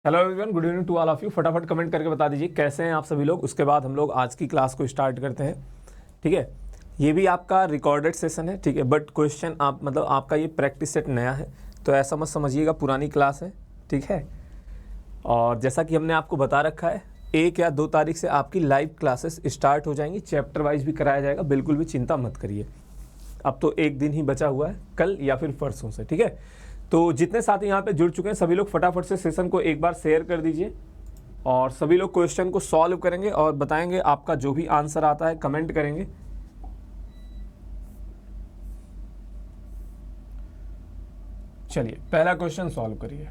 Hello everyone, good evening to all of you. फटाफट comment करके बता दीजिए कैसे हैं आप सभी लोग। उसके बाद हम लोग आज की क्लास को स्टार्ट करते हैं। ठीक है, ये भी आपका रिकॉर्डेड सेशन है। ठीक है, बट क्वेश्चन आप मतलब आपका ये प्रैक्टिस सेट नया है, तो ऐसा मत समझिएगा पुरानी क्लास है। ठीक है, और जैसा कि हमने आपको बता रखा है 1 या 2 तारीख से आपकी लाइव क्लासेस स्टार्ट हो जाएंगी। चैप्टर वाइज भी कराया जाएगा, बिल्कुल भी चिंता मत करिए। अब तो एक दिन ही बचा हुआ है, कल या फिर परसों से। ठीक है, तो जितने साथी यहाँ पे जुड़ चुके हैं सभी लोग फटाफट से सेशन को एक बार शेयर कर दीजिए और सभी लोग क्वेश्चन को सॉल्व करेंगे और बताएंगे। आपका जो भी आंसर आता है कमेंट करेंगे। चलिए पहला क्वेश्चन सॉल्व करिए।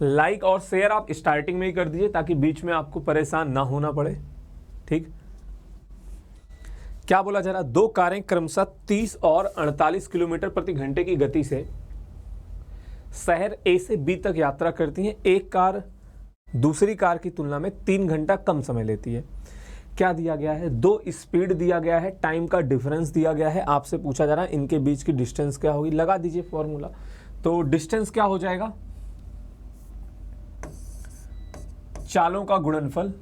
लाइक और शेयर आप स्टार्टिंग में ही कर दीजिए ताकि बीच में आपको परेशान ना होना पड़े। ठीक, क्या बोला जा रहा, 2 कारें क्रमशः 30 और 48 किलोमीटर प्रति घंटे की गति से शहर ए से बी तक यात्रा करती हैं। एक कार दूसरी कार की तुलना में 3 घंटा कम समय लेती है। क्या दिया गया है, 2 स्पीड दिया गया है, टाइम का डिफरेंस दिया गया है। आपसे पूछा जा रहा है इनके बीच की डिस्टेंस क्या होगी। लगा दीजिए फॉर्मूला। तो डिस्टेंस क्या हो जाएगा, चालों का गुणनफल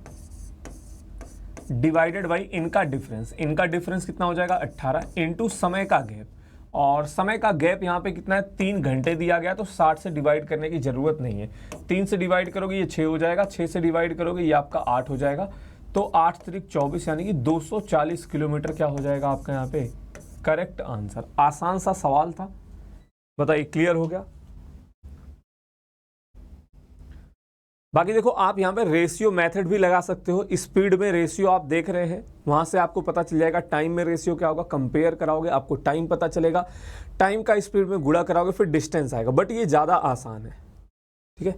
डिवाइडेड बाई इनका डिफरेंस। इनका डिफरेंस कितना हो जाएगा 18 इंटू समय का गैप। और समय का गैप यहाँ पे कितना है, 3 घंटे दिया गया, तो 60 से डिवाइड करने की जरूरत नहीं है। 3 से डिवाइड करोगे ये 6 हो जाएगा, 6 से डिवाइड करोगे ये आपका 8 हो जाएगा। तो 8 त्रिक 24 यानी कि 240 किलोमीटर क्या हो जाएगा आपका यहाँ पे करेक्ट आंसर। आसान सा सवाल था, बताइए क्लियर हो गया। बाकी देखो आप यहाँ पे रेशियो मेथड भी लगा सकते हो। स्पीड में रेशियो आप देख रहे हैं, वहां से आपको पता चल जाएगा। टाइम में रेशियो क्या होगा, कंपेयर कराओगे आपको टाइम पता चलेगा। टाइम का स्पीड में गुणा कराओगे फिर डिस्टेंस आएगा। बट ये ज़्यादा आसान है। ठीक है,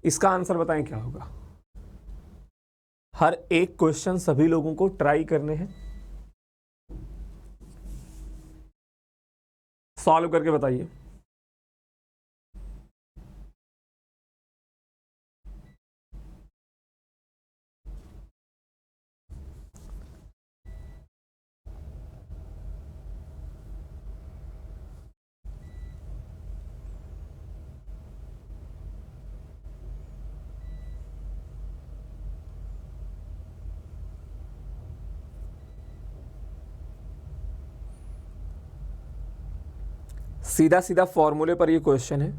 इसका आंसर बताएं क्या होगा। हर एक क्वेश्चन सभी लोगों को ट्राई करने हैं, सॉल्व करके बताइए। सीधा सीधा फॉर्मूले पर ये क्वेश्चन है।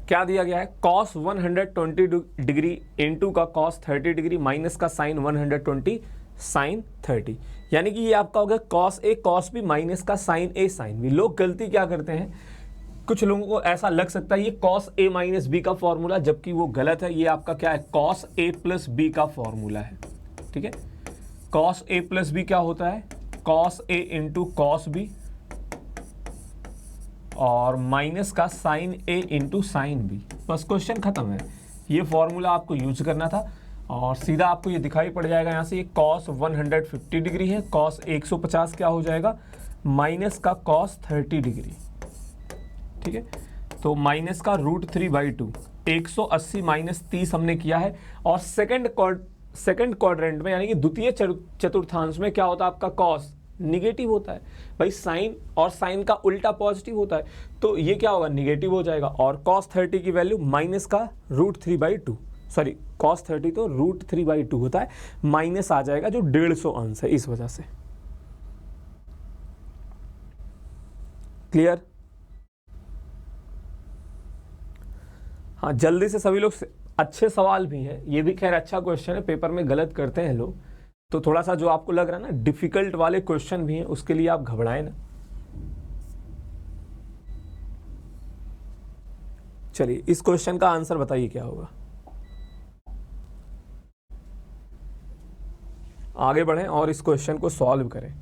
क्या दिया गया है, कॉस 120 डिग्री इंटू का कॉस 30 डिग्री माइनस का साइन 120 साइन 30, यानी कि ये आपका हो गया cos A cos B minus का साइन ए साइन बी। लोग गलती क्या करते हैं, कुछ लोगों को ऐसा लग सकता है ये कॉस ए माइनस बी का फॉर्मूला, जबकि वो गलत है। ये आपका क्या है, कॉस ए प्लस बी का फॉर्मूला है। ठीक है, कॉस ए प्लस बी क्या होता है, cos A into cos B और माइनस का साइन ए इंटू साइन बी। बस क्वेश्चन खत्म है। ये फॉर्मूला आपको यूज करना था और सीधा आपको ये दिखाई पड़ जाएगा यहाँ से। ये कॉस 150 डिग्री है, कॉस 150 क्या हो जाएगा माइनस का कॉस 30 डिग्री। ठीक है, तो माइनस का √3/2, 180 माइनस 30 हमने किया है। और सेकंड क्वाड्रेंट में यानी कि द्वितीय चतुर्थांश में क्या होता है आपका कॉस निगेटिव होता है भाई। साइन और साइन का उल्टा पॉजिटिव होता है, तो ये क्या होगा निगेटिव हो जाएगा। और cos 30 की वैल्यू माइनस का √3/2, सॉरी cos 30 तो √3/2 होता है, माइनस आ जाएगा जो 150 अंश है, इस वजह से। क्लियर। हाँ जल्दी से सभी लोग, अच्छे सवाल भी हैं, ये भी खैर अच्छा क्वेश्चन है। पेपर में गलत करते हैं लोग, तो थोड़ा सा जो आपको लग रहा है ना डिफिकल्ट वाले क्वेश्चन भी हैं, उसके लिए आप घबराएं ना। चलिए इस क्वेश्चन का आंसर बताइए क्या होगा। आगे बढ़ें और इस क्वेश्चन को सॉल्व करें।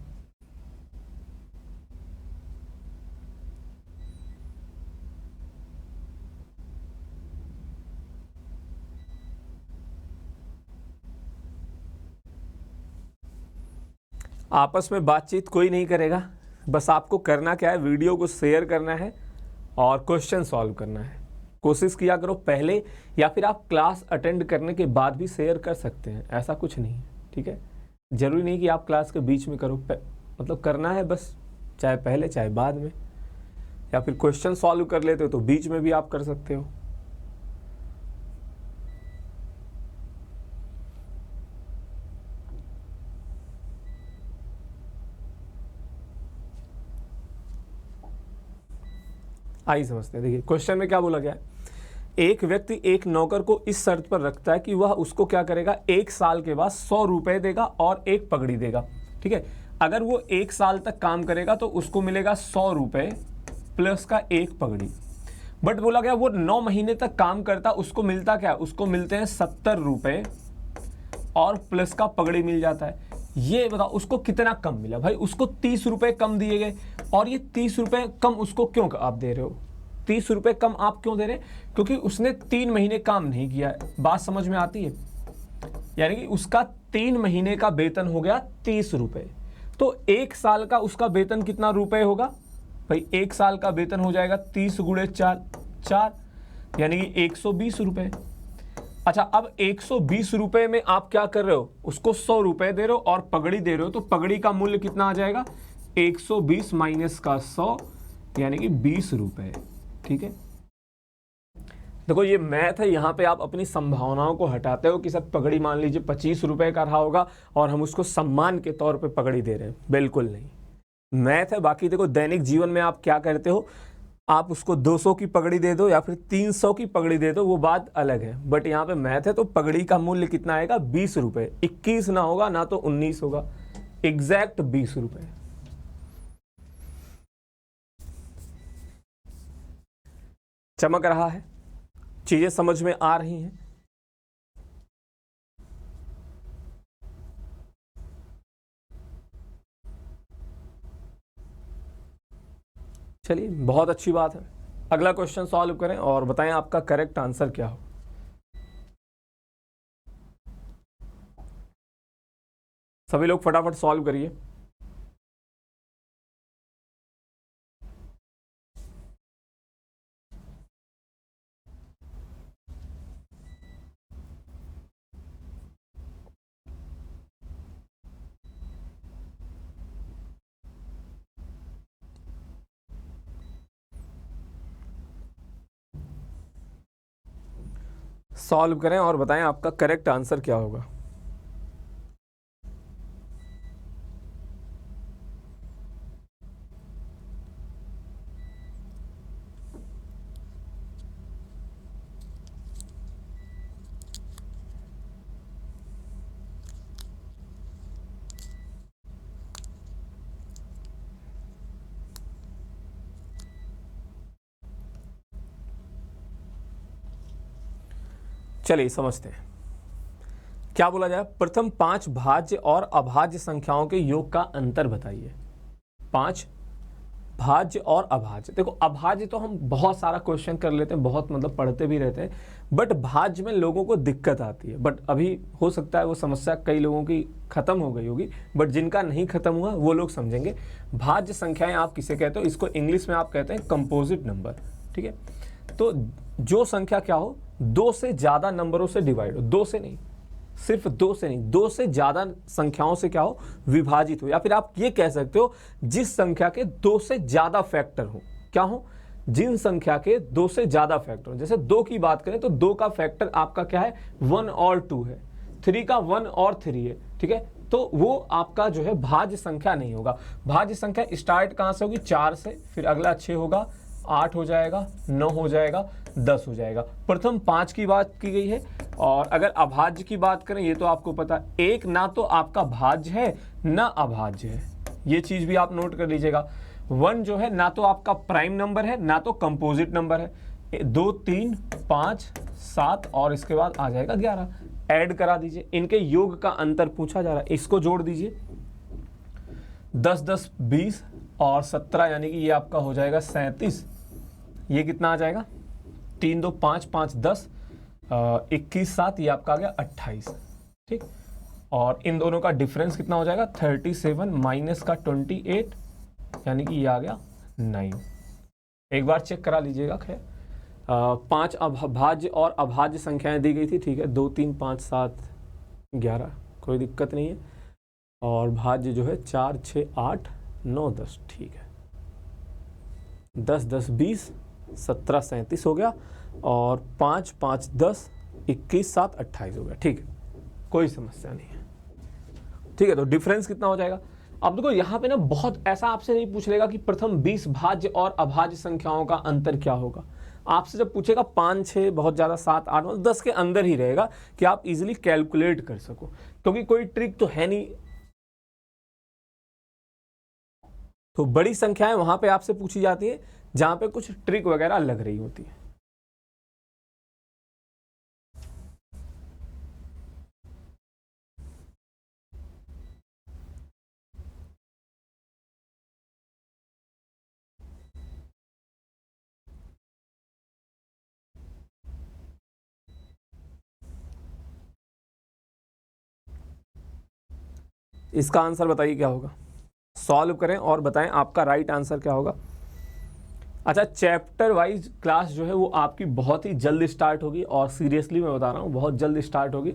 आपस में बातचीत कोई नहीं करेगा, बस आपको करना क्या है, वीडियो को शेयर करना है और क्वेश्चन सॉल्व करना है। कोशिश किया करो पहले, या फिर आप क्लास अटेंड करने के बाद भी शेयर कर सकते हैं, ऐसा कुछ नहीं है, ठीक है। ज़रूरी नहीं कि आप क्लास के बीच में करो, मतलब करना है बस, चाहे पहले चाहे बाद में। या फिर क्वेश्चन सॉल्व कर लेते हो तो बीच में भी आप कर सकते हो। आइए समझते हैं। देखिए क्वेश्चन में क्या बोला गया है, एक व्यक्ति एक नौकर को इस शर्त पर रखता है कि वह उसको क्या करेगा, 1 साल के बाद 100 रुपए देगा और एक पगड़ी देगा, ठीक है। अगर वो 1 साल तक काम करेगा तो उसको मिलेगा 100 रुपए प्लस का एक पगड़ी। बट बोला गया वो 9 महीने तक काम करता, उसको मिलता क्या, उसको मिलते हैं 70 रुपए और प्लस का पगड़ी मिल जाता है। ये बताओ उसको कितना कम मिला भाई, उसको 30 रुपए कम दिए गए, और ये 30 रुपए कम उसको क्यों आप दे रहे हो, 30 रुपए कम आप क्यों दे रहे हैं, क्योंकि उसने 3 महीने काम नहीं किया है। बात समझ में आती है, यानी कि उसका 3 महीने का वेतन हो गया 30 रुपए, तो 1 साल का उसका वेतन कितना रुपए होगा भाई, 1 साल का वेतन हो जाएगा 30 गुणे 4 यानी कि 120 रुपए। अच्छा, अब 120 रुपए में आप क्या कर रहे हो, उसको 100 रुपए दे रहे हो और पगड़ी दे रहे हो, तो पगड़ी का मूल्य कितना आ जाएगा, 120 माइनस का 100 यानी कि 20 रुपए, ठीक है। देखो ये मैथ है, यहाँ पे आप अपनी संभावनाओं को हटाते हो कि सर पगड़ी मान लीजिए 25 रुपए का रहा होगा और हम उसको सम्मान के तौर पे पगड़ी दे रहे हैं, बिल्कुल नहीं, मैथ है। बाकी देखो दैनिक जीवन में आप क्या करते हो, आप उसको 200 की पगड़ी दे दो या फिर 300 की पगड़ी दे दो, वो बात अलग है, बट यहाँ पे मैथ है तो पगड़ी का मूल्य कितना आएगा, 20 रुपए, 21 ना होगा ना तो 19 होगा, एग्जैक्ट 20 रुपए। चमक रहा है, चीजें समझ में आ रही हैं। चलिए बहुत अच्छी बात है, अगला क्वेश्चन सॉल्व करें और बताएं आपका करेक्ट आंसर क्या हो। सभी लोग फटाफट सॉल्व करिए। सॉल्व करें और बताएं आपका करेक्ट आंसर क्या होगा। चलिए समझते हैं क्या बोला जाए। प्रथम 5 भाज्य और अभाज्य संख्याओं के योग का अंतर बताइए। 5 भाज्य और अभाज्य, देखो अभाज्य तो हम बहुत सारा क्वेश्चन कर लेते हैं, बहुत मतलब पढ़ते भी रहते हैं, बट भाज्य में लोगों को दिक्कत आती है। बट अभी हो सकता है वो समस्या कई लोगों की खत्म हो गई होगी, बट जिनका नहीं खत्म हुआ वो लोग समझेंगे। भाज्य संख्याएं आप किसे कहते हो, इसको इंग्लिश में आप कहते हैं कंपोजिट नंबर, ठीक है। तो जो संख्या क्या हो, 2 से ज्यादा नंबरों से डिवाइड हो, 2 से नहीं, सिर्फ 2 से नहीं, 2 से ज्यादा संख्याओं से क्या हो, विभाजित हो। या फिर आप ये कह सकते हो जिस संख्या के 2 से ज्यादा फैक्टर हो, क्या हो, जिन संख्या के 2 से ज्यादा फैक्टर हो। जैसे 2 की बात करें तो 2 का फैक्टर आपका क्या है, 1 और 2 है, 3 का 1 और 3 है, ठीक है। तो वो आपका जो है भाज्य संख्या नहीं होगा। भाज्य संख्या स्टार्ट कहां से होगी, 4 से, फिर अगला 6 होगा, 8 हो जाएगा, 9 हो जाएगा, 10 हो जाएगा। प्रथम 5 की बात की गई है। और अगर अभाज्य की बात करें, ये तो आपको पता है, एक ना तो आपका भाज्य है ना अभाज्य है, ये चीज भी आप नोट कर लीजिएगा। 1 जो है ना तो आपका प्राइम नंबर है ना तो कंपोजिट नंबर है। 2 3 5 7 और इसके बाद आ जाएगा 11, ऐड करा दीजिए। इनके योग का अंतर पूछा जा रहा है, इसको जोड़ दीजिए। 10 10 20 और 17 यानी कि ये आपका हो जाएगा 37। ये कितना आ जाएगा, 3 2 5 5 10 21 7, ये आपका आ गया 28, ठीक। और इन दोनों का डिफरेंस कितना हो जाएगा, 37 माइनस का 28 यानी कि ये आ गया 9। एक बार चेक करा लीजिएगा। खैर 5 अभाज्य और अभाज्य संख्याएं दी गई थी, ठीक है, 2 3 5 7 11, कोई दिक्कत नहीं है। और भाज्य जो है 4 6 8 9 10, ठीक है, 10 10 20 17 37 हो गया, और 5 5 10 21 7 28 हो गया, ठीक है, कोई समस्या नहीं है। ठीक है, तो डिफरेंस कितना हो जाएगा? अब देखो यहाँ पे ना बहुत ऐसा आपसे नहीं पूछ लेगा कि प्रथम 20 भाज्य और अभाज्य संख्याओं का अंतर क्या होगा। आपसे जब पूछेगा 5 6, बहुत ज़्यादा 7 8 9 10 के अंदर ही रहेगा कि आप इजीली कैलकुलेट कर सको, क्योंकि कोई ट्रिक तो है नहीं। तो बड़ी संख्याएं वहां पे आपसे पूछी जाती है जहां पे कुछ ट्रिक वगैरह लग रही होती है। इसका आंसर बताइए क्या होगा, सॉल्व करें और बताएं आपका राइट आंसर क्या होगा। अच्छा, चैप्टर वाइज क्लास जो है वो आपकी बहुत ही जल्द स्टार्ट होगी, और सीरियसली मैं बता रहा हूँ बहुत जल्द स्टार्ट होगी,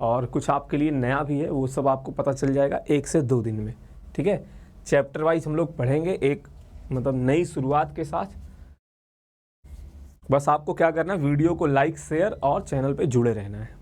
और कुछ आपके लिए नया भी है, वो सब आपको पता चल जाएगा 1 से 2 दिन में। ठीक है, चैप्टर वाइज हम लोग पढ़ेंगे, एक मतलब नई शुरुआत के साथ। बस आपको क्या करना है, वीडियो को लाइक शेयर और चैनल पे जुड़े रहना है।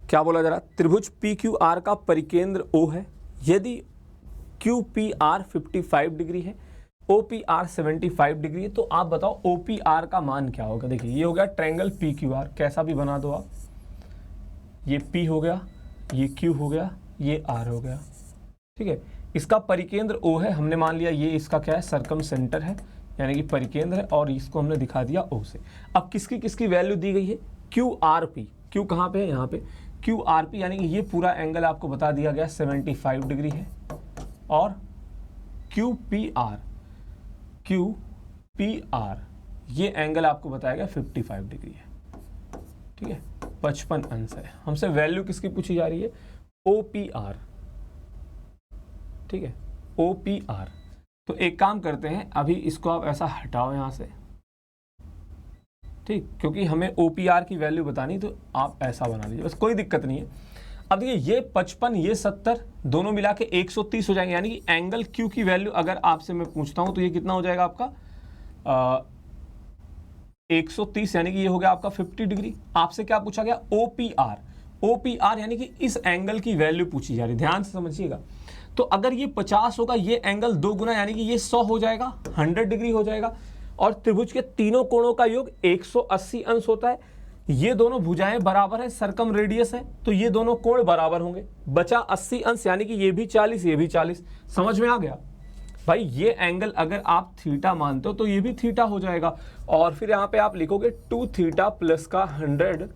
क्या बोला जरा, त्रिभुज पी क्यू आर का परिकेंद्र O है यदि क्यू पी आर 55 डिग्री है, ओ पी आर 75 डिग्री है, तो आप बताओ ओ पी आर का मान क्या होगा। देखिए ये हो गया ट्रायंगल पी क्यू आर, कैसा भी बना दो आप, ये P हो गया, ये Q हो गया, ये R हो गया, ठीक है। इसका परिकेंद्र O है, हमने मान लिया ये इसका क्या है, सर्कम सेंटर है, यानी कि परिकेंद्र है, और इसको हमने दिखा दिया O से। अब किसकी किसकी वैल्यू दी गई है, क्यू आर पी, क्यू कहाँ पे है, यहाँ पे क्यू आर पी, यानी कि ये पूरा एंगल आपको बता दिया गया 75 डिग्री है, और क्यू पी आर ये एंगल आपको बताया गया 55 डिग्री है, ठीक है, 55 अंश है। हमसे वैल्यू किसकी पूछी जा रही है, ओ पी आर, ठीक है, ओ पी आर। तो एक काम करते हैं, अभी इसको आप ऐसा हटाओ यहाँ से, ठीक, क्योंकि हमें ओ पी आर की वैल्यू बतानी, तो आप ऐसा बना लीजिए, बस कोई दिक्कत नहीं है। अब देखिए ये 55 ये 70 दोनों मिला के 130 हो जाएंगे, यानी कि एंगल क्यू की वैल्यू अगर आपसे मैं पूछता हूं तो ये कितना हो जाएगा आपका 130, यानी कि ये हो गया आपका 50 डिग्री। आपसे क्या पूछा गया, ओ पी आर, यानी कि इस एंगल की वैल्यू पूछी जा रही है, ध्यान से समझिएगा। तो अगर ये 50 होगा, ये एंगल 2 गुना, यानी कि ये 100 हो जाएगा, 100 डिग्री हो जाएगा, और त्रिभुज के तीनों कोणों का योग 180 अंश होता है। ये दोनों भुजाएं बराबर है, सरकम रेडियस है, तो ये दोनों कोण बराबर होंगे, बचा 80 अंश, यानी कि ये भी 40 ये भी 40। समझ में आ गया भाई, ये एंगल अगर आप थीटा मानते हो तो ये भी थीटा हो जाएगा, और फिर यहाँ पे आप लिखोगे 2 थीटा प्लस का 100,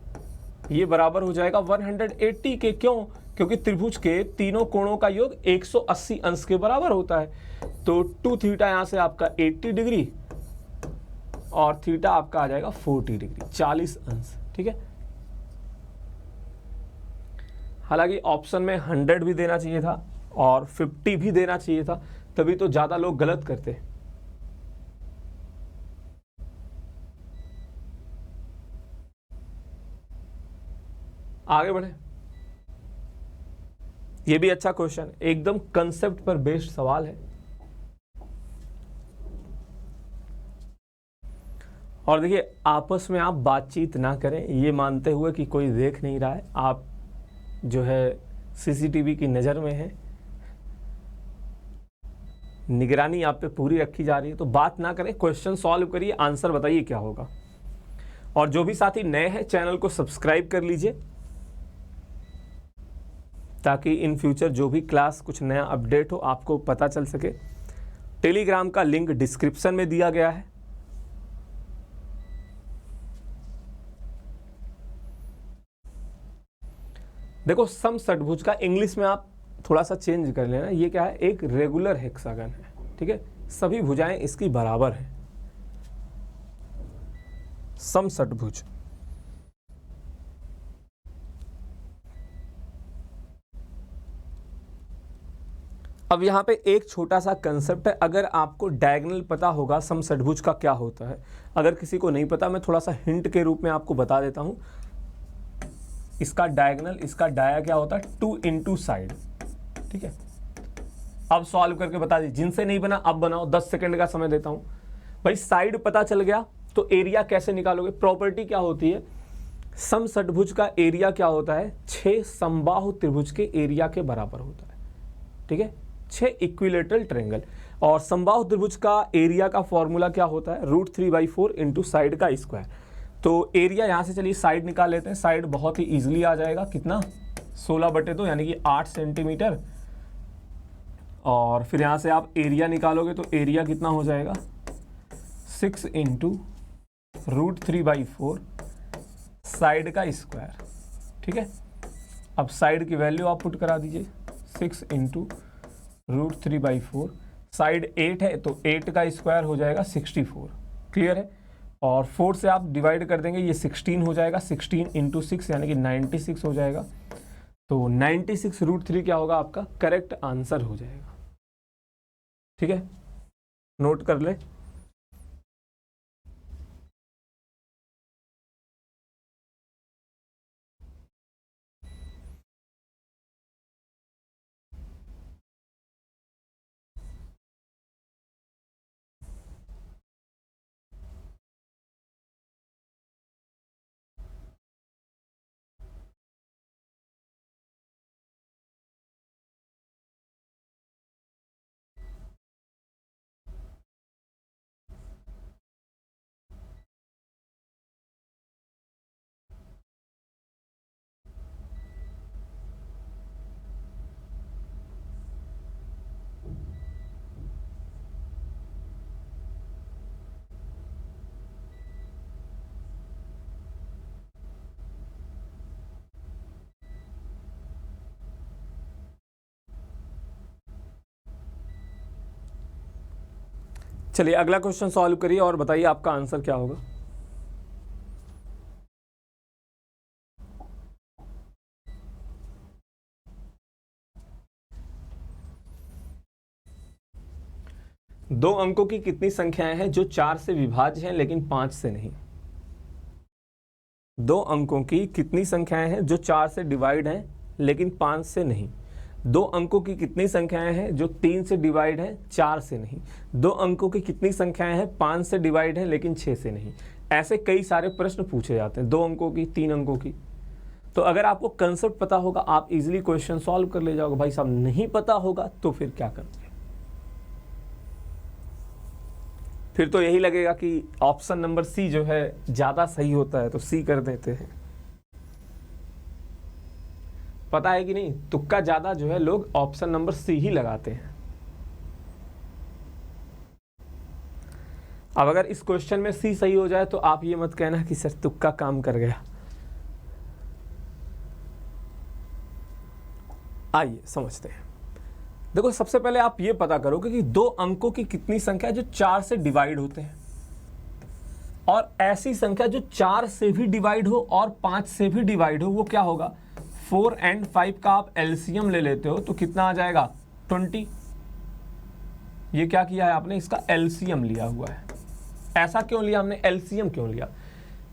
ये बराबर हो जाएगा 180 के। क्यों, क्योंकि त्रिभुज के तीनों कोणों का योग 180 अंश के बराबर होता है। तो 2 थीटा यहाँ से आपका 80 डिग्री, और थीटा आपका आ जाएगा 40 डिग्री, 40 अंश, ठीक है। हालांकि ऑप्शन में 100 भी देना चाहिए था और 50 भी देना चाहिए था, तभी तो ज्यादा लोग गलत करते। आगे बढ़े, ये भी अच्छा क्वेश्चन, एकदम कंसेप्ट पर बेस्ड सवाल है। और देखिए आपस में आप बातचीत ना करें, ये मानते हुए कि कोई देख नहीं रहा है, आप जो है सीसीटीवी की नज़र में है, निगरानी आप पे पूरी रखी जा रही है, तो बात ना करें, क्वेश्चन सॉल्व करिए, आंसर बताइए क्या होगा। और जो भी साथी नए हैं चैनल को सब्सक्राइब कर लीजिए, ताकि इन फ्यूचर जो भी क्लास कुछ नया अपडेट हो आपको पता चल सके। टेलीग्राम का लिंक डिस्क्रिप्शन में दिया गया है। देखो सम षटभुज का इंग्लिश में आप थोड़ा सा चेंज कर लेना, ये क्या है, एक रेगुलर हेक्सागन है, ठीक है, सभी भुजाएं इसकी बराबर हैं, समषटभुज। अब यहाँ पे एक छोटा सा कंसेप्ट है, अगर आपको डायगोनल पता होगा समषटभुज का क्या होता है, अगर किसी को नहीं पता मैं थोड़ा सा हिंट के रूप में आपको बता देता हूँ। इसका डायगोनल, इसका डाया क्या होता है, 2 इंटू साइड, ठीक है। अब सॉल्व करके बता दीजिए, जिनसे नहीं बना अब बनाओ, 10 सेकंड का समय देता हूँ। भाई साइड पता चल गया तो एरिया कैसे निकालोगे, प्रॉपर्टी क्या होती है, समषटभुज का एरिया क्या होता है, 6 समबाहु त्रिभुज के एरिया के बराबर होता है, ठीक है, 6 इक्विलेटरल ट्रायंगल। और समबाहु त्रिभुज का एरिया का फॉर्मूला क्या होता है, √3/4 इंटू साइड का स्क्वायर। तो एरिया यहाँ से चलिए साइड निकाल लेते हैं, साइड बहुत ही इजीली आ जाएगा, कितना, 16/2 यानी कि 8 सेंटीमीटर। और फिर यहाँ से आप एरिया निकालोगे तो एरिया कितना हो जाएगा, 6 इंटू √3/4 साइड का स्क्वायर, ठीक है। अब साइड की वैल्यू आप पुट करा दीजिए, 6 इंटू √3/4, साइड 8 है तो 8 का स्क्वायर हो जाएगा 64, क्लियर है। और 4 से आप डिवाइड कर देंगे, ये 16 हो जाएगा, 16 इंटू 6 यानी कि 96 हो जाएगा। तो 96 √3 क्या होगा आपका, करेक्ट आंसर हो जाएगा, ठीक है, नोट कर ले। चलिए अगला क्वेश्चन सॉल्व करिए और बताइए आपका आंसर क्या होगा। दो अंकों की कितनी संख्याएं हैं जो 4 से विभाज्य हैं लेकिन 5 से नहीं। दो अंकों की कितनी संख्याएं हैं जो 4 से डिवाइड हैं लेकिन 5 से नहीं। दो अंकों की कितनी संख्याएं हैं जो 3 से डिवाइड हैं 4 से नहीं। दो अंकों की कितनी संख्याएं हैं 5 से डिवाइड हैं लेकिन 6 से नहीं। ऐसे कई सारे प्रश्न पूछे जाते हैं, 2 अंकों की, 3 अंकों की। तो अगर आपको कंसेप्ट पता होगा आप इजीली क्वेश्चन सॉल्व कर ले जाओगे। भाई साहब नहीं पता होगा तो फिर क्या करोगे, फिर तो यही लगेगा कि ऑप्शन नंबर सी जो है ज्यादा सही होता है, तो सी कर देते हैं। पता है कि नहीं, तुक्का ज्यादा जो है लोग ऑप्शन नंबर सी ही लगाते हैं। अब अगर इस क्वेश्चन में सी सही हो जाए तो आप ये मत कहना कि सर तुक्का काम कर गया। आइए समझते हैं। देखो सबसे पहले आप ये पता करोगे कि दो अंकों की कितनी संख्या जो 4 से डिवाइड होते हैं, और ऐसी संख्या जो 4 से भी डिवाइड हो और 5 से भी डिवाइड हो, वो क्या होगा, 4 और 5 का आप एलसीएम ले लेते हो तो कितना आ जाएगा, 20। ये क्या किया है आपने, इसका एलसीएम लिया हुआ है। ऐसा क्यों लिया हमने, एलसीएम क्यों लिया,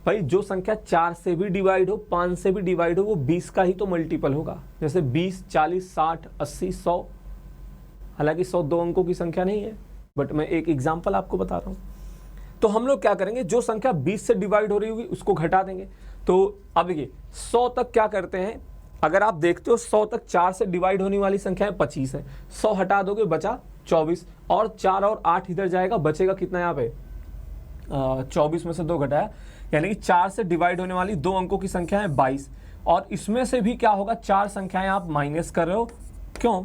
भाई जो संख्या 4 से भी डिवाइड हो 5 से भी डिवाइड हो वो 20 का ही तो मल्टीपल होगा। जैसे 20, 40, 60, 80, 100। हालांकि 100 दो अंकों की संख्या नहीं है, बट मैं एक एग्जांपल आपको बता रहा हूं। तो हम लोग क्या करेंगे, जो संख्या 20 से डिवाइड हो रही होगी उसको घटा देंगे। तो अब ये 100 तक क्या करते हैं, अगर आप देखते हो 100 तक 4 से डिवाइड होने वाली संख्या 25 है, 100 हटा दोगे बचा 24, और 4 और 8 इधर जाएगा, बचेगा कितना यहाँ पे, 24 में से 2 घटाया, यानी कि 4 से डिवाइड होने वाली दो अंकों की संख्या है 22। और इसमें से भी क्या होगा, 4 संख्याएं आप माइनस कर रहे हो, क्यों,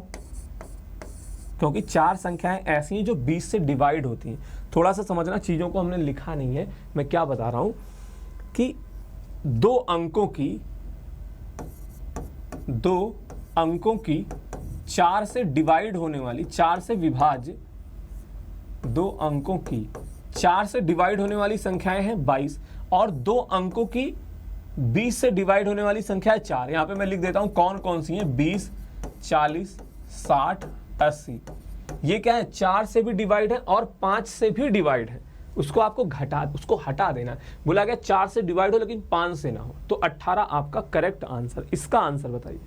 क्योंकि 4 संख्याएं ऐसी हैं जो 20 से डिवाइड होती हैं। थोड़ा सा समझना, चीज़ों को हमने लिखा नहीं है, मैं क्या बता रहा हूं कि दो अंकों की 4 से डिवाइड होने वाली, 4 से विभाज्य 2 अंकों की, 4 से डिवाइड होने वाली संख्याएं हैं 22 और 2 अंकों की 20 से डिवाइड होने वाली संख्या है 4। यहां पे मैं लिख देता हूं कौन कौन सी हैं, 20, 40, 60, 80। ये क्या है, 4 से भी डिवाइड है और 5 से भी डिवाइड है। उसको आपको उसको हटा देना है। बोला गया 4 से डिवाइड हो लेकिन 5 से ना हो, तो 18 आपका करेक्ट आंसर। इसका आंसर बताइए।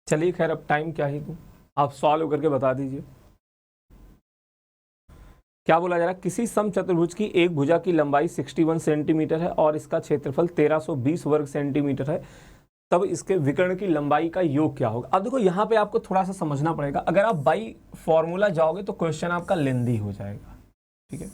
चलिए खैर, अब टाइम क्या ही दूं, आप सॉल्व करके बता दीजिए। क्या बोला जा रहा है, किसी समचतुर्भुज की एक भुजा की लंबाई 61 सेंटीमीटर है और इसका क्षेत्रफल 1320 वर्ग सेंटीमीटर है, तब इसके विकर्ण की लंबाई का योग क्या होगा। अब देखो यहाँ पे आपको थोड़ा सा समझना पड़ेगा। अगर आप बाई फॉर्मूला जाओगे तो क्वेश्चन आपका लेंदी हो जाएगा, ठीक है,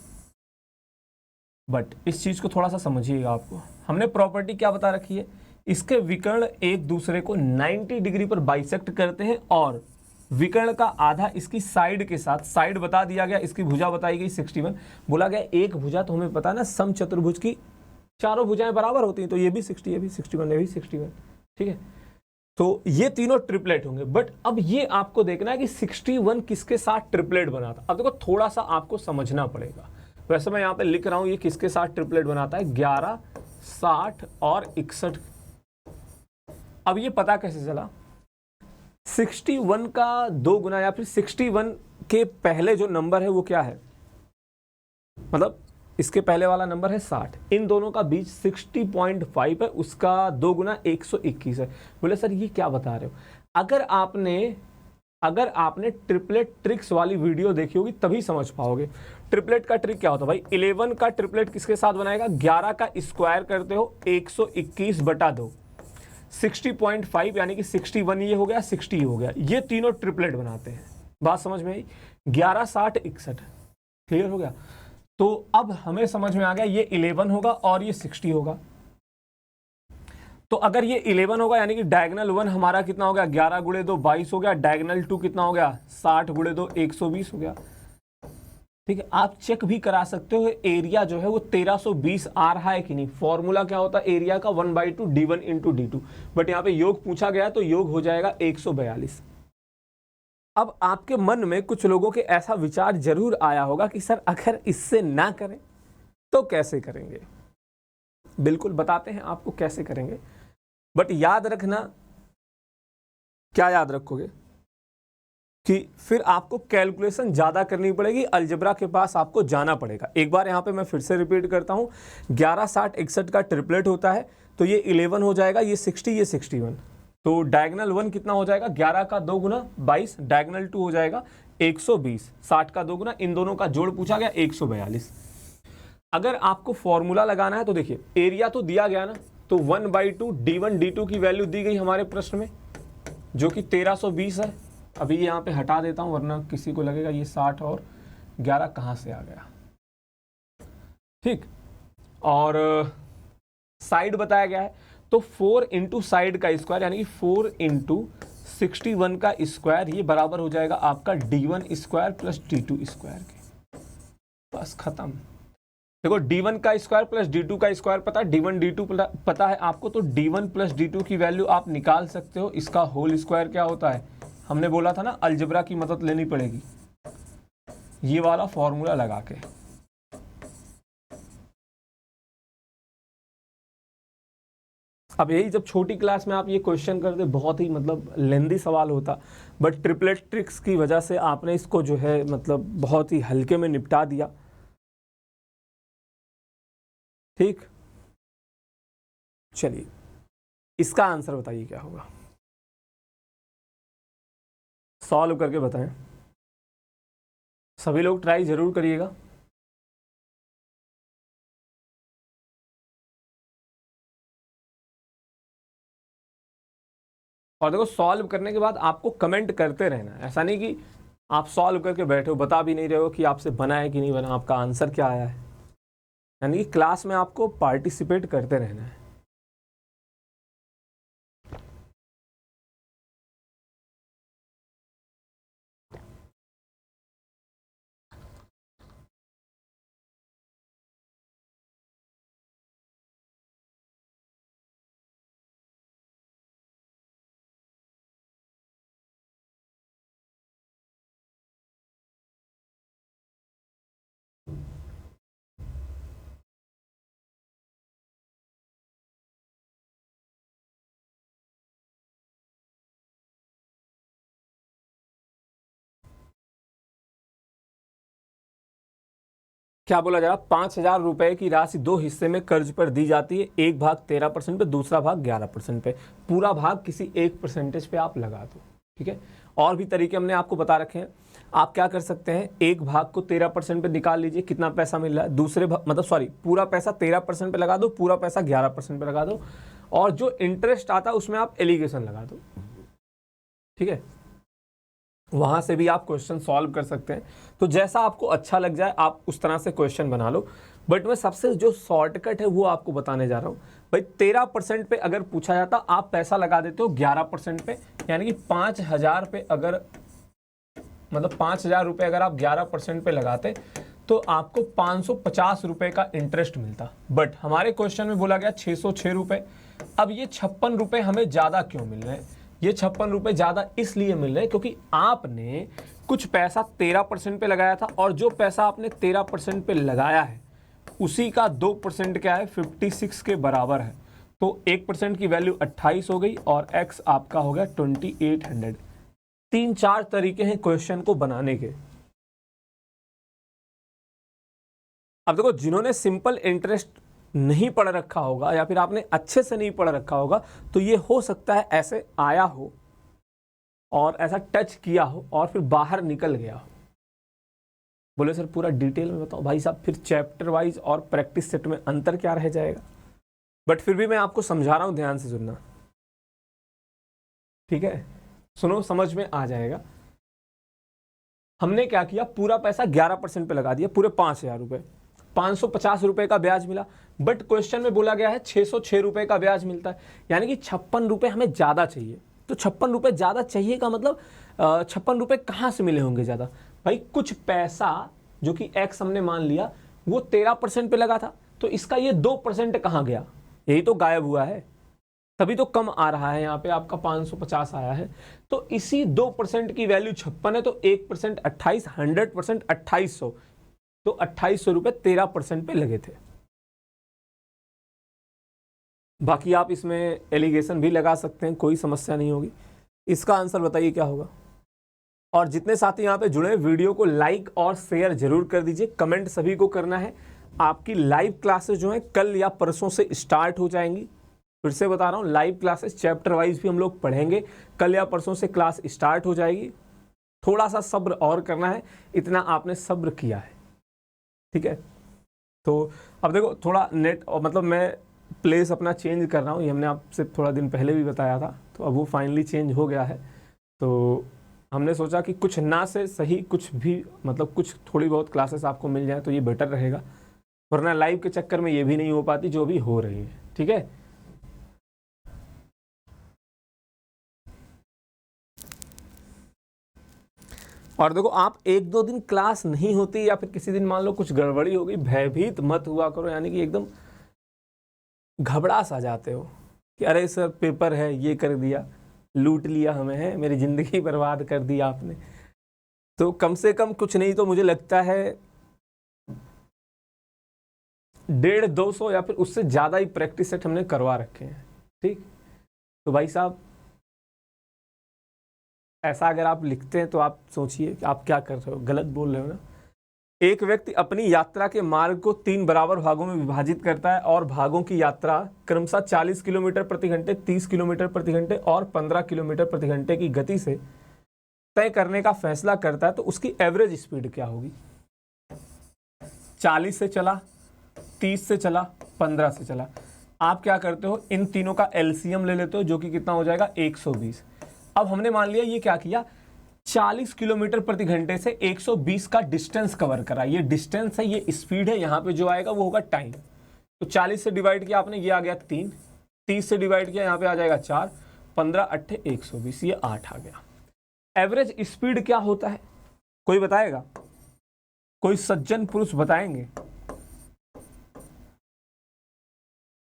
बट इस चीज को थोड़ा सा समझिएगा। आपको हमने प्रॉपर्टी क्या बता रखी है, इसके विकर्ण एक दूसरे को 90 डिग्री पर बाइसेक्ट करते हैं और विकर्ण का आधा इसकी साइड के साथ, साइड बता दिया गया, इसकी भुजा बताई गई 61। बोला गया एक भुजा, तो हमें पता है ना समचतुर्भुज की चारों भुजाएं बराबर होती हैं, तो ये भी 60, ये भी 61, ये भी 61, ठीक है। तो ये तीनों ट्रिपलेट होंगे। बट अब ये आपको देखना है कि 61 किसके साथ ट्रिपलेट बनाता। अब देखो थोड़ा सा आपको समझना पड़ेगा। वैसे मैं यहाँ पे लिख रहा हूं ये किसके साथ ट्रिपलेट बनाता है, 11, 60 और 61। अब ये पता कैसे चला, 61 का 2 गुना या फिर 61 के पहले जो नंबर है वो क्या है, मतलब इसके पहले वाला नंबर है 60, इन दोनों का बीच 60.5 है, उसका 2 गुना 121 है। बोले सर ये क्या बता रहे हो। अगर आपने ट्रिपलेट ट्रिक्स वाली वीडियो देखी होगी तभी समझ पाओगे। ट्रिपलेट का ट्रिक क्या होता है भाई, 11 का ट्रिपलेट किसके साथ बनाएगा, 11 का स्क्वायर करते हो 121/2, 60.5 यानी कि 61 ये हो गया, 60 हो गया, ये तीनों ट्रिपलेट बनाते हैं। बात समझ में आई, 11, 60, 61, क्लियर हो गया। तो अब हमें समझ में आ गया ये 11 होगा और ये 60 होगा। तो अगर ये 11 होगा यानी कि डायगोनल 1 हमारा कितना हो गया, 11 गुणे 2 22 हो गया, डायगोनल 2 कितना हो गया, 60 गुणे 2 120 हो गया, ठीक है। आप चेक भी करा सकते हो एरिया जो है वो 1320 आ रहा है कि नहीं। फॉर्मूला क्या होता है एरिया का, 1/2 d1 × d2, बट यहाँ पे योग पूछा गया तो योग हो जाएगा 142। अब आपके मन में कुछ लोगों के ऐसा विचार जरूर आया होगा कि सर अगर इससे ना करें तो कैसे करेंगे। बिल्कुल बताते हैं आपको कैसे करेंगे, बट याद रखना, क्या याद रखोगे कि फिर आपको कैलकुलेशन ज्यादा करनी पड़ेगी, अलजेब्रा के पास आपको जाना पड़ेगा। एक बार यहां पे मैं फिर से रिपीट करता हूं, 11, 60, 61 का ट्रिपलेट होता है, तो ये 11 हो जाएगा, ये 60, ये 61, तो डायगोनल 1 कितना हो जाएगा, 11 का 2 गुना 22, डायगोनल 2 हो जाएगा 120, 60 का 2 गुना, इन दोनों का जोड़ पूछा गया 142। अगर आपको फॉर्मूला लगाना है तो देखिए एरिया तो दिया गया ना, तो 1/2 d1 d2 की वैल्यू दी गई हमारे प्रश्न में जो कि 1320 है। अभी यहाँ पे हटा देता हूं वरना किसी को लगेगा ये 60 और 11 कहां से आ गया, ठीक। और साइड बताया गया है तो 4 इंटू साइड का स्क्वायर यानी कि 4 इंटू 61 का स्क्वायर, ये बराबर हो जाएगा आपका d1 square plus d2 square के। बस खत्म। देखो d1 का स्क्वायर प्लस d2 का स्क्वायर पता है, d1 d2 पता है आपको, तो d1 प्लस d2 की वैल्यू आप निकाल सकते हो। इसका होल स्क्वायर क्या होता है, हमने बोला था ना अलजेब्रा की मदद लेनी पड़ेगी, ये वाला फॉर्मूला लगा के। अब यही जब छोटी क्लास में आप ये क्वेश्चन करते बहुत ही मतलब लेंदी सवाल होता, बट ट्रिपलेट ट्रिक्स की वजह से आपने इसको जो है मतलब बहुत ही हल्के में निपटा दिया। ठीक, चलिए इसका आंसर बताइए क्या होगा, सॉल्व करके बताएं। सभी लोग ट्राई जरूर करिएगा। और देखो सॉल्व करने के बाद आपको कमेंट करते रहना है, ऐसा नहीं कि आप सॉल्व करके बैठे हो बता भी नहीं रहे हो कि आपसे बना है कि नहीं बना, आपका आंसर क्या आया है। यानी कि क्लास में आपको पार्टिसिपेट करते रहना है। क्या बोला जा रहा, 5,000 रुपए की राशि दो हिस्से में कर्ज पर दी जाती है, एक भाग 13% पे, दूसरा भाग 11% पे, पूरा भाग किसी एक परसेंटेज पे आप लगा दो। ठीक है, और भी तरीके हमने आपको बता रखे हैं। आप क्या कर सकते हैं, एक भाग को 13% पे निकाल लीजिए, कितना पैसा मिल रहा है, दूसरे भाग मतलब सॉरी पूरा पैसा 13% पे लगा दो, पूरा पैसा 11% पे लगा दो, और जो इंटरेस्ट आता है उसमें आप एलिगेशन लगा दो। ठीक है, वहां से भी आप क्वेश्चन सॉल्व कर सकते हैं। तो जैसा आपको अच्छा लग जाए आप उस तरह से क्वेश्चन बना लो, बट मैं सबसे जो शॉर्टकट है वो आपको बताने जा रहा हूं। भाई 13% पे अगर पूछा जाता आप पैसा लगा देते हो 11% पे, यानी कि 5,000 पे अगर मतलब 5,000 रुपये अगर आप 11% पे लगाते तो आपको 550 रुपये का इंटरेस्ट मिलता। बट हमारे क्वेश्चन में बोला गया 606 रुपये। अब ये 56 रुपये हमें ज़्यादा क्यों मिल रहे हैं, ये 56 रुपये ज़्यादा इसलिए मिल रहे हैं क्योंकि आपने कुछ पैसा 13% पे लगाया था, और जो पैसा आपने 13% पे लगाया है उसी का 2% क्या है 56 के बराबर है। तो 1% की वैल्यू 28 हो गई और x आपका हो गया 2800। 3-4 तरीके हैं क्वेश्चन को बनाने के। अब देखो जिन्होंने सिंपल इंटरेस्ट नहीं पढ़ रखा होगा या फिर आपने अच्छे से नहीं पढ़ रखा होगा तो ये हो सकता है ऐसे आया हो और ऐसा टच किया हो और फिर बाहर निकल गया हो। बोले सर पूरा डिटेल में बताओ, भाई साहब फिर चैप्टर वाइज और प्रैक्टिस सेट में अंतर क्या रह जाएगा। बट फिर भी मैं आपको समझा रहा हूं, ध्यान से सुनना। ठीक है, सुनो समझ में आ जाएगा। हमने क्या किया, पूरा पैसा 11% पे लगा दिया, पूरे 5,000 रुपए, 550 रुपए का ब्याज मिला। बट क्वेश्चन में बोला गया है 606 रुपए का ब्याज मिलता है, यानी कि 56 रुपए हमें ज्यादा चाहिए। तो 56 रुपए ज्यादा चाहिए का मतलब 56 रुपए कहां से मिले होंगे ज्यादा। भाई कुछ पैसा जो कि एक्स हमने मान लिया वो 13% पे लगा था, तो इसका ये 2% कहां गया, यही तो गायब हुआ है, तभी तो कम आ रहा है। यहाँ पे आपका 550 आया है, तो इसी 2% की वैल्यू 56 है, तो 1% 28, 100% 2800, तो 2800 रुपए 13% पे लगे थे। बाकी आप इसमें एलिगेशन भी लगा सकते हैं, कोई समस्या नहीं होगी। इसका आंसर बताइए क्या होगा। और जितने साथी यहाँ पे जुड़े वीडियो को लाइक और शेयर जरूर कर दीजिए, कमेंट सभी को करना है। आपकी लाइव क्लासेस जो है कल या परसों से स्टार्ट हो जाएंगी। फिर से बता रहा हूँ, लाइव क्लासेस चैप्टर वाइज भी हम लोग पढ़ेंगे, कल या परसों से क्लास स्टार्ट हो जाएगी। थोड़ा सा सब्र और करना है, इतना आपने सब्र किया है। ठीक है, तो अब देखो थोड़ा नेट मतलब मैं प्लेस अपना चेंज कर रहा हूँ, ये हमने आपसे थोड़ा दिन पहले भी बताया था, तो अब वो फाइनली चेंज हो गया है। तो हमने सोचा कि कुछ ना से सही कुछ भी मतलब कुछ थोड़ी बहुत क्लासेस आपको मिल जाए तो ये बेटर रहेगा, वरना लाइव के चक्कर में ये भी नहीं हो पाती जो भी हो रही है। ठीक है, और देखो आप 1-2 दिन क्लास नहीं होती या फिर किसी दिन मान लो कुछ गड़बड़ी हो गई, भयभीत मत हुआ करो, यानी कि एकदम घबरा सा जाते हो कि अरे सर पेपर है, ये कर दिया, लूट लिया हमें, है मेरी ज़िंदगी बर्बाद कर दी आपने। तो कम से कम कुछ नहीं तो मुझे लगता है 150-200 या फिर उससे ज़्यादा ही प्रैक्टिस सेट हमने करवा रखे हैं। ठीक, तो भाई साहब ऐसा अगर आप लिखते हैं तो आप सोचिए कि आप क्या कर रहे हो, गलत बोल रहे हो ना। एक व्यक्ति अपनी यात्रा के मार्ग को 3 बराबर भागों में विभाजित करता है और भागों की यात्रा क्रमशः 40 किलोमीटर प्रति घंटे, 30 किलोमीटर प्रति घंटे और 15 किलोमीटर प्रति घंटे की गति से तय करने का फैसला करता है, तो उसकी एवरेज स्पीड क्या होगी? 40 से चला, 30 से चला, 15 से चला। आप क्या करते हो, इन तीनों का एलसीएम ले लेते हो, जो कि कितना हो जाएगा 120। अब हमने मान लिया ये क्या किया, 40 किलोमीटर प्रति घंटे से 120 का डिस्टेंस कवर करा। ये डिस्टेंस है, ये स्पीड है, यहाँ पे जो आएगा वो होगा टाइम। तो 40 से डिवाइड किया आपने, ये आ गया 3, 30 से डिवाइड किया, यहाँ पे आ जाएगा 4, 15 8 120, ये 8 आ गया। एवरेज स्पीड क्या होता है, कोई बताएगा? कोई सज्जन पुरुष बताएंगे?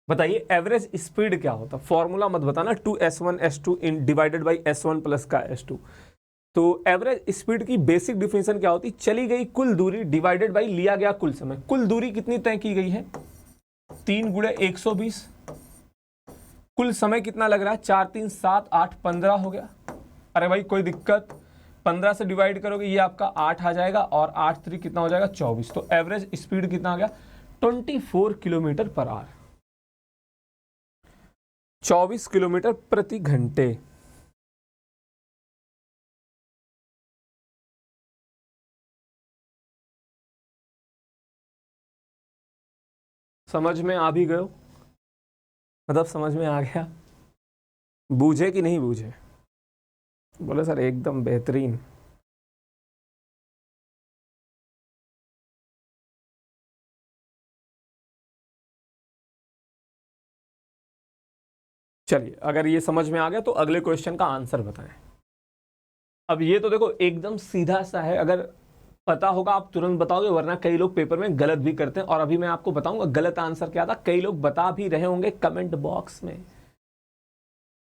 बताइए एवरेज स्पीड क्या होता है। फॉर्मूला मत बताना 2s1 s2 in divided by s1 plus का s2। तो एवरेज स्पीड की बेसिक डिफिनेशन क्या होती, चली गई कुल दूरी डिवाइडेड बाई लिया गया कुल समय। कुल दूरी कितनी तय की गई है, 3 गुणे 120। कुल समय कितना लग रहा है, 4 3 7 8 15 हो गया। अरे भाई कोई दिक्कत, 15 से डिवाइड करोगे ये आपका 8 आ जाएगा और 8 3 कितना हो जाएगा 24। तो एवरेज स्पीड कितना आ गया 24 किलोमीटर पर आवर, 24 किलोमीटर प्रति घंटे। समझ में आ भी गए, मतलब समझ में आ गया, बूझे कि नहीं बूझे? बोले सर एकदम बेहतरीन। चलिए अगर ये समझ में आ गया तो अगले क्वेश्चन का आंसर बताएं। अब ये तो देखो एकदम सीधा सा है, अगर पता होगा आप तुरंत बताओगे, वरना कई लोग पेपर में गलत भी करते हैं। और अभी मैं आपको बताऊंगा गलत आंसर क्या था, कई लोग बता भी रहे होंगे कमेंट बॉक्स में।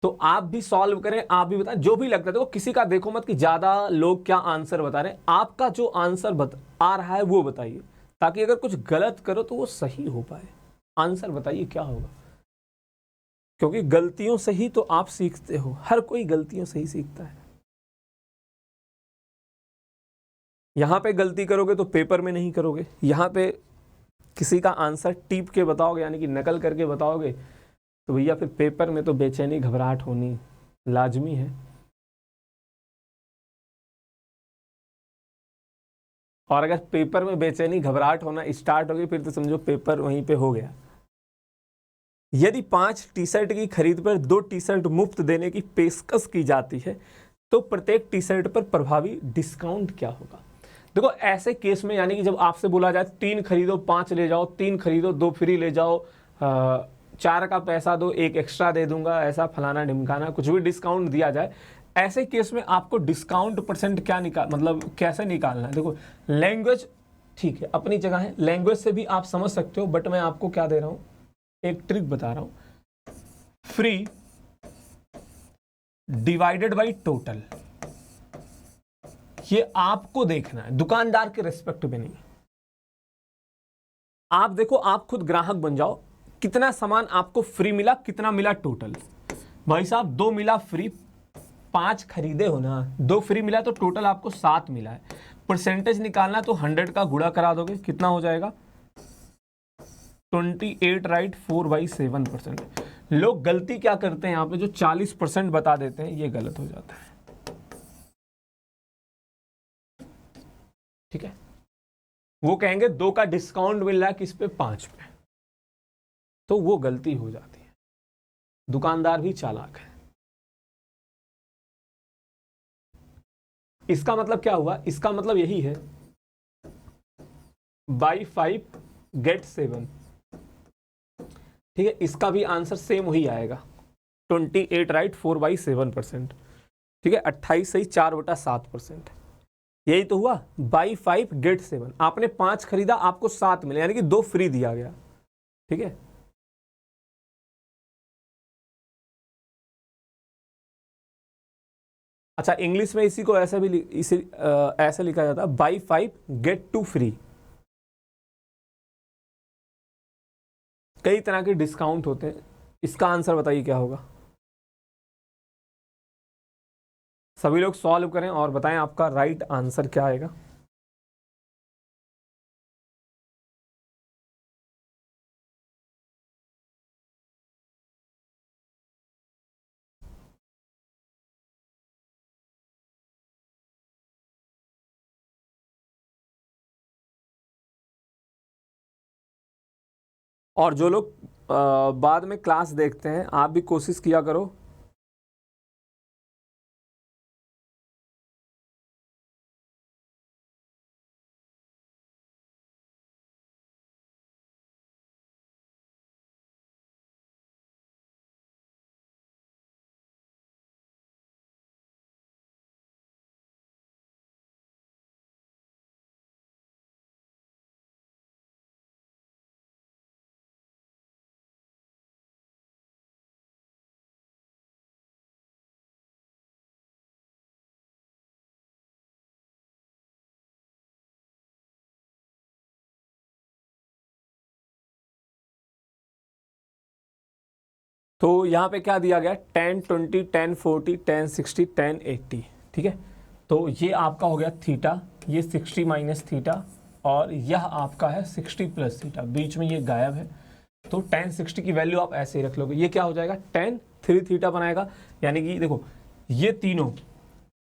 तो आप भी सॉल्व करें, आप भी बताएं जो भी लगता है। देखो किसी का देखो मत कि ज्यादा लोग क्या आंसर बता रहे हैं, आपका जो आंसर आ रहा है वो बताइए, ताकि अगर कुछ गलत करो तो वो सही हो पाए। आंसर बताइए क्या होगा, क्योंकि गलतियों से ही तो आप सीखते हो, हर कोई गलतियों से ही सीखता है। यहां पे गलती करोगे तो पेपर में नहीं करोगे, यहां पे किसी का आंसर टीप के बताओगे यानी कि नकल करके बताओगे तो भैया फिर पेपर में तो बेचैनी घबराहट होनी लाजमी है। और अगर पेपर में बेचैनी घबराहट होना स्टार्ट हो गई फिर तो समझो पेपर वहीं पे हो गया। यदि 5 टी शर्ट की खरीद पर 2 टी शर्ट मुफ्त देने की पेशकश की जाती है तो प्रत्येक टी शर्ट पर प्रभावी डिस्काउंट क्या होगा? देखो ऐसे केस में यानी कि जब आपसे बोला जाए 3 खरीदो 5 ले जाओ, 3 खरीदो 2 फ्री ले जाओ, 4 का पैसा दो 1 एक्स्ट्रा दे दूंगा, ऐसा फलाना ढिमकाना कुछ भी डिस्काउंट दिया जाए, ऐसे केस में आपको डिस्काउंट परसेंट क्या मतलब कैसे निकालना है? देखो लैंग्वेज ठीक है अपनी जगह है, लैंग्वेज से भी आप समझ सकते हो, बट मैं आपको क्या दे रहा हूं, एक ट्रिक बता रहा हूं। फ्री डिवाइडेड बाई टोटल, ये आपको देखना है, दुकानदार के रेस्पेक्ट में नहीं। आप देखो, आप खुद ग्राहक बन जाओ, कितना सामान आपको फ्री मिला, कितना मिला टोटल। भाई साहब 2 मिला फ्री, 5 खरीदे हो ना, 2 फ्री मिला तो टोटल आपको 7 मिला है। परसेंटेज निकालना तो 100 का गुणा करा दोगे, कितना हो जाएगा 28 राइट 4/7%। लोग गलती क्या करते हैं यहाँ पे, जो 40% बता देते हैं ये गलत हो जाता है। ठीक है, वो कहेंगे 2 का डिस्काउंट मिल रहा है किस पे 5 पे, तो वो गलती हो जाती है। दुकानदार भी चालाक है। इसका मतलब क्या हुआ, इसका मतलब यही है बाई 5 गेट 7। ठीक है, इसका भी आंसर सेम वही आएगा 28 राइट 4/7%। ठीक है, 28 सही 4/7%। यही तो हुआ, बाई 5 गेट 7। आपने 5 खरीदा आपको 7 मिले, यानी कि 2 फ्री दिया गया। ठीक है, अच्छा इंग्लिश में इसी को ऐसे भी ऐसे लिखा जाता है बाई 5 गेट 2 फ्री। कई तरह के डिस्काउंट होते हैं, इसका आंसर बताइए क्या होगा। सभी लोग सॉल्व करें और बताएं आपका राइट आंसर क्या आएगा। और जो लोग बाद में क्लास देखते हैं, आप भी कोशिश किया करो। तो यहाँ पे क्या दिया गया, 10 20 10 40 10 60 10 80, ठीक है। तो ये आपका हो गया थीटा, ये 60 माइनस थीटा, और यह आपका है 60 प्लस थीटा, बीच में ये गायब है। तो tan 60 की वैल्यू आप ऐसे ही रख लोगे, ये क्या हो जाएगा, tan 3 थीटा बनाएगा। यानी कि देखो ये तीनों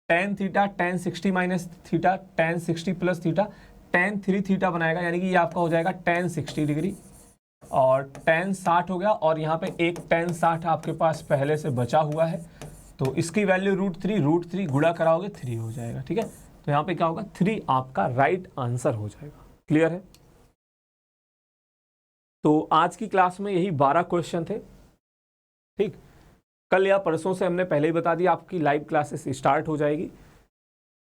tan theta, tan 60 minus theta, tan 60 plus theta, tan 3 theta बनाएगा। यानी कि ये आपका हो जाएगा tan 60 डिग्री, और tan 60 हो गया, और यहाँ पे एक tan 60 आपके पास पहले से बचा हुआ है, तो इसकी वैल्यू √3 गुणा कराओगे 3 हो जाएगा, ठीक है। तो यहाँ पे क्या होगा, 3 आपका राइट आंसर हो जाएगा। क्लियर है। तो आज की क्लास में यही 12 क्वेश्चन थे, ठीक। कल या परसों से हमने पहले ही बता दिया आपकी लाइव क्लासेस स्टार्ट हो जाएगी,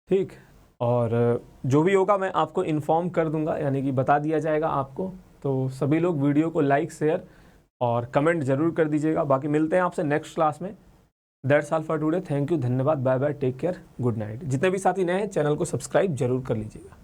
ठीक। और जो भी होगा मैं आपको इन्फॉर्म कर दूंगा, यानी कि बता दिया जाएगा आपको। तो सभी लोग वीडियो को लाइक, शेयर और कमेंट जरूर कर दीजिएगा। बाकी मिलते हैं आपसे नेक्स्ट क्लास में। That's all for today. Thank you, धन्यवाद, bye bye, take care, good night. जितने भी साथी नए हैं चैनल को सब्सक्राइब जरूर कर लीजिएगा।